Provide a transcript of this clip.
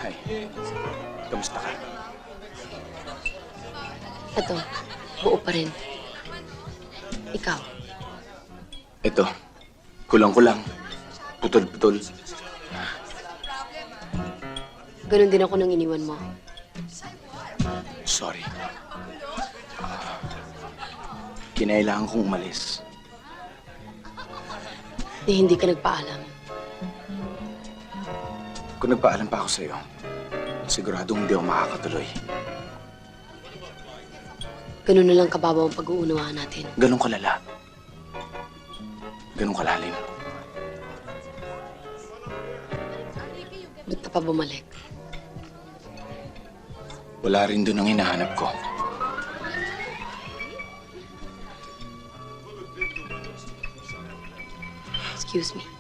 Hi. Kamusta ka? Ito, buo pa rin. Ikaw? Ito. Kulang-kulang. Putol-putol. Ganon din ako nang iniwan mo. Sorry. Kinailangan kong umalis. Hindi ka nagpaalam. Kung nagpaalam pa ako sa'yo, siguradong hindi ako makakatuloy. Ganon na lang kababaw ang pag-uunawaan natin. Ganun kalala. Ganun kalalim. Ba't ka pa bumalik? Wala rin doon ang hinahanap ko. Excuse me.